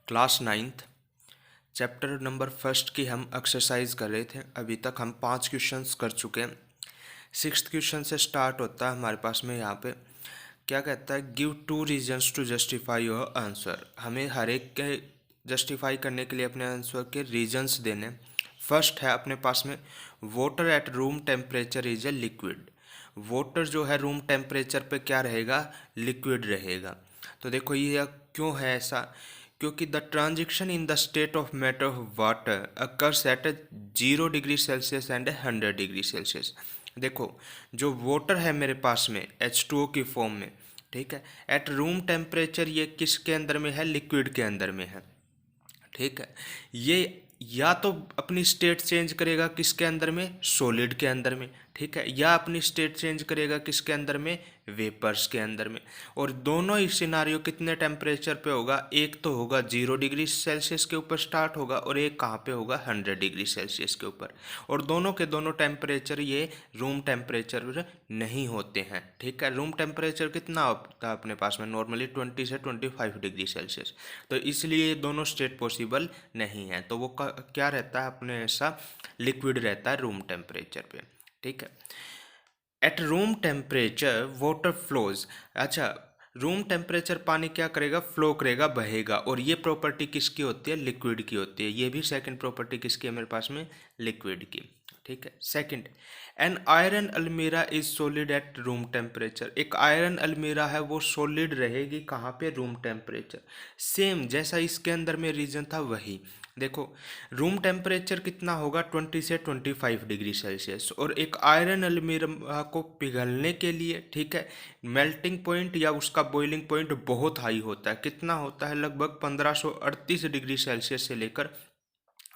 Class ninth chapter number first की हम exercise कर रहे थे। अभी तक हम 5 क्वेश्चंस कर चुके हैं। सिक्स्थ क्वेश्चन से स्टार्ट होता है हमारे पास में। यहाँ पे क्या कहता है, give 2 reasons to justify your answer. हमें हर एक के जस्टिफाई करने के लिए अपने आंसर के रीजंस देने। फर्स्ट है अपने पास में, water at room temperature is a liquid. Water जो है रूम टेम्परेचर पे क्या रहेगा, लिक्विड रहेगा। तो देखो ये क्यों है ऐसा, क्योंकि the transition in the state of matter of water occurs at 0 degree Celsius and 100 degree Celsius. देखो जो वाटर है मेरे पास में H2O की फॉर्म में, ठीक है, एट रूम टेम्परेचर ये किसके अंदर में है, लिक्विड के अंदर में है। ठीक है, ये या तो अपनी स्टेट चेंज करेगा किसके अंदर में, सॉलिड के अंदर में, ठीक है, या अपनी स्टेट चेंज करेगा किसके अंदर में, वेपर्स के अंदर में। और दोनों ही सिनारियो कितने टेम्परेचर पे होगा, एक तो होगा 0 डिग्री सेल्सियस के ऊपर स्टार्ट होगा और एक कहाँ पे होगा, 100 डिग्री सेल्सियस के ऊपर। और दोनों के दोनों टेम्परेचर ये रूम टेम्परेचर नहीं होते हैं। ठीक है, रूम टेम्परेचर कितना होता है अपने पास में, नॉर्मली 20 से 25 डिग्री सेल्सियस। तो इसलिए ये दोनों स्टेट पॉसिबल नहीं है। तो वो क्या रहता है अपने, ऐसा लिक्विड रहता है रूम टेम्परेचर पे। ठीक है, at room temperature water flows. अच्छा, रूम टेम्परेचर पानी क्या करेगा, फ्लो करेगा, बहेगा। और ये प्रॉपर्टी किसकी होती है, लिक्विड की होती है। ये भी सेकंड प्रॉपर्टी किसकी है मेरे पास में, लिक्विड की। ठीक है, सेकंड, एन आयरन अलमीरा is solid at room temperature. एक आयरन अलमीरा है वो सॉलिड रहेगी कहाँ पे, रूम टेम्परेचर। सेम जैसा इसके अंदर में रीजन था वही। देखो रूम टेम्परेचर कितना होगा, 20 से 25 डिग्री सेल्सियस। और एक आयरन अलमीरा को पिघलने के लिए, ठीक है, मेल्टिंग पॉइंट या उसका बॉइलिंग पॉइंट बहुत हाई होता है। कितना होता है, लगभग 1538 डिग्री सेल्सियस से लेकर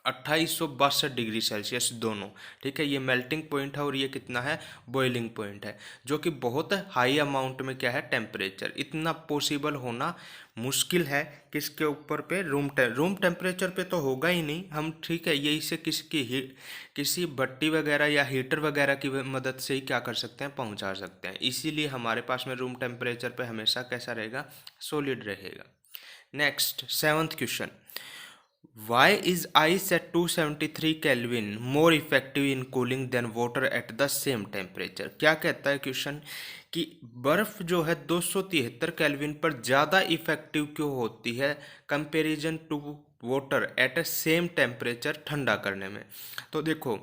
2862 डिग्री सेल्सियस दोनों। ठीक है, ये मेल्टिंग पॉइंट है और ये कितना है, बॉइलिंग पॉइंट है, जो कि बहुत हाई अमाउंट में क्या है, टेम्परेचर। इतना पॉसिबल होना मुश्किल है किसके ऊपर पे, रूम टेम्परेचर पे तो होगा ही नहीं हम। ठीक है, ये इसे किसी भट्टी वगैरह या हीटर वगैरह की मदद से ही क्या कर सकते हैं, पहुंचा सकते हैं। इसीलिए हमारे पास में रूम टेम्परेचर पे हमेशा कैसा रहेगा, सॉलिड रहेगा। Next, seventh question, Why is ice at 273 Kelvin more effective in cooling than water at the same temperature? क्या कहता है क्वेश्चन कि बर्फ जो है 273 केल्विन पर ज़्यादा इफेक्टिव क्यों होती है comparison to water at a same temperature, ठंडा करने में। तो देखो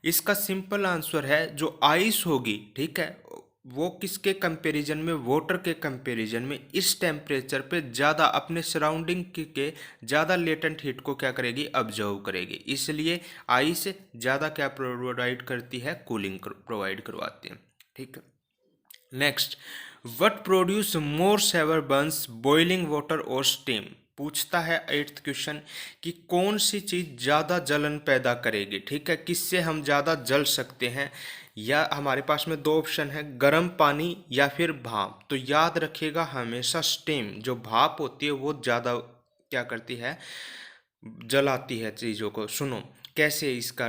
इसका सिंपल आंसर है, जो आइस होगी, ठीक है, वो किसके कंपैरिजन में, वाटर के कंपैरिजन में इस टेम्परेचर पे ज़्यादा अपने सराउंडिंग के ज़्यादा लेटेंट हीट को क्या करेगी, ऑब्जर्व करेगी। इसलिए आइस ज़्यादा क्या प्रोवाइड करती है, कूलिंग प्रोवाइड करवाती है। ठीक है, next, what produce more severe burns, boiling water और स्टीम। पूछता है एट्थ क्वेश्चन कि कौन सी चीज़ ज़्यादा जलन पैदा करेगी। ठीक है, किससे हम ज़्यादा जल सकते हैं। या हमारे पास में दो ऑप्शन है, गर्म पानी या फिर भाप। तो याद रखिएगा हमेशा स्टीम जो भाप होती है वो ज़्यादा क्या करती है, जलाती है चीज़ों को। सुनो कैसे इसका,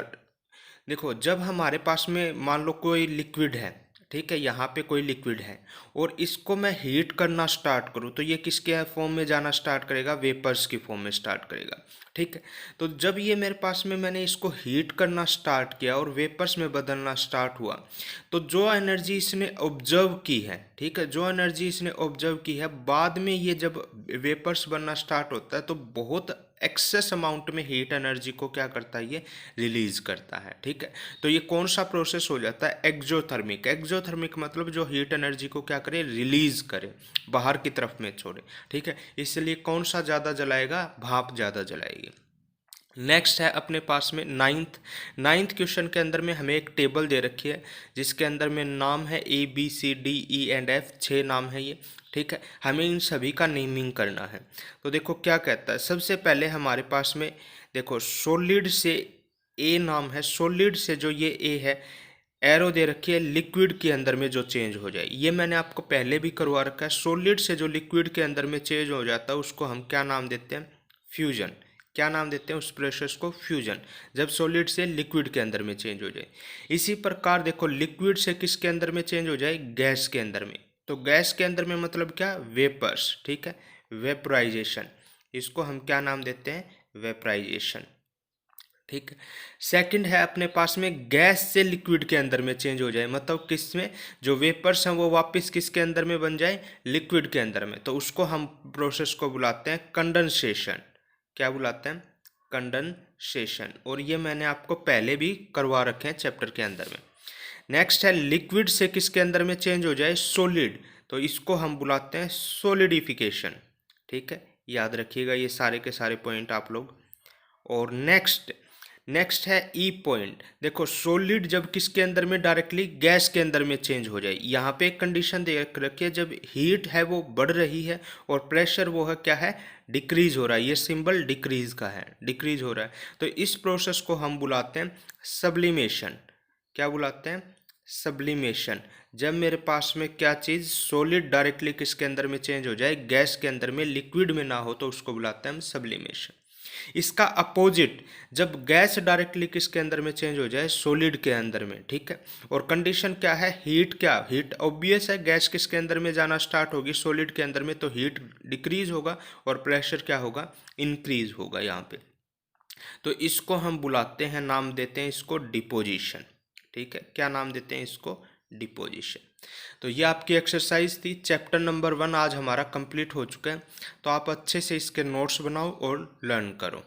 देखो जब हमारे पास में मान लो कोई लिक्विड है, ठीक है, यहाँ पे कोई लिक्विड है और इसको मैं हीट करना स्टार्ट करूँ तो ये किसके फॉर्म में जाना स्टार्ट करेगा, वेपर्स की फॉर्म में स्टार्ट करेगा। ठीक है, तो जब ये मेरे पास में मैंने इसको हीट करना स्टार्ट किया और वेपर्स में बदलना स्टार्ट हुआ, तो जो एनर्जी इसने ऑब्जर्व की है, ठीक है, जो एनर्जी इसने ऑब्जर्व की है, बाद में ये जब वेपर्स बनना स्टार्ट होता है तो बहुत एक्सेस अमाउंट में हीट एनर्जी को क्या करता है, ये रिलीज करता है। ठीक है, तो ये कौन सा प्रोसेस हो जाता है, एक्जोथर्मिक। एक्जोथर्मिक मतलब जो हीट एनर्जी को क्या करे, रिलीज करे, बाहर की तरफ में छोड़े। ठीक है, इसलिए कौन सा ज़्यादा जलाएगा, भाप ज़्यादा जलाएगी। नेक्स्ट है अपने पास में नाइन्थ क्वेश्चन के अंदर में हमें एक टेबल दे रखी है जिसके अंदर में नाम है ABCDEF, 6 नाम है ये। ठीक है, हमें इन सभी का नेमिंग करना है। तो देखो क्या कहता है, सबसे पहले हमारे पास में देखो सॉलिड से ए नाम है, सॉलिड से जो ये ए है, एरो दे रखी है, लिक्विड के अंदर में जो चेंज हो जाए, ये मैंने आपको पहले भी करवा रखा है। सॉलिड से जो लिक्विड के अंदर में चेंज हो जाता है उसको हम क्या नाम देते हैं, फ्यूजन। क्या नाम देते हैं उस प्रोसेस को, फ्यूजन, जब सॉलिड से लिक्विड के अंदर में चेंज हो जाए। इसी प्रकार देखो लिक्विड से किसके अंदर में चेंज हो जाए, गैस के अंदर में। तो गैस के अंदर में मतलब क्या, वेपर्स। ठीक है, वेपराइजेशन, इसको हम क्या नाम देते हैं? वेपराइजेशन। ठीक है। सेकंड है अपने पास में गैस से लिक्विड के अंदर में चेंज हो जाए, मतलब किस में, जो वेपर्स हैं वो वापस किसके अंदर में बन जाए? लिक्विड के अंदर में, तो उसको हम प्रोसेस को बुलाते हैं कंडेंसेशन। क्या बुलाते हैं? कंडेंसेशन। और ये मैंने आपको पहले भी करवा रखे हैं चैप्टर के अंदर में। नेक्स्ट है लिक्विड से किसके अंदर में चेंज हो जाए? सॉलिड, तो इसको हम बुलाते हैं सॉलिडिफिकेशन। ठीक है, याद रखिएगा ये सारे के सारे पॉइंट आप लोग। और नेक्स्ट है ई पॉइंट। देखो सॉलिड जब किसके अंदर में? डायरेक्टली गैस के अंदर में चेंज हो जाए। यहाँ पे एक कंडीशन दे रखी है, जब हीट है वो बढ़ रही है और प्रेशर वो है क्या है? डिक्रीज हो रहा है। ये सिंबल डिक्रीज का है, डिक्रीज हो रहा है। तो इस प्रोसेस को हम बुलाते हैं सब्लिमेशन। क्या बुलाते हैं? सब्लिमेशन। जब मेरे पास में क्या चीज़? सॉलिड डायरेक्टली किसके अंदर में चेंज हो जाए? गैस के अंदर में, लिक्विड में ना हो, तो उसको बुलाते हैं हम सब्लिमेशन। इसका अपोजिट, जब गैस डायरेक्टली किसके अंदर में चेंज हो जाए? सॉलिड के अंदर में। ठीक है, और कंडीशन क्या है? हीट। क्या हीट? ऑब्वियस है, गैस किसके अंदर में जाना स्टार्ट होगी? सॉलिड के अंदर में, तो हीट डिक्रीज होगा और प्रेशर क्या होगा? इंक्रीज होगा यहाँ पे। तो इसको हम बुलाते हैं, नाम देते हैं इसको डिपोजिशन। ठीक है, क्या नाम देते हैं इसको? डिपोजिशन। तो ये आपकी एक्सरसाइज थी। चैप्टर नंबर 1 आज हमारा कंप्लीट हो चुका है। तो आप अच्छे से इसके नोट्स बनाओ और लर्न करो।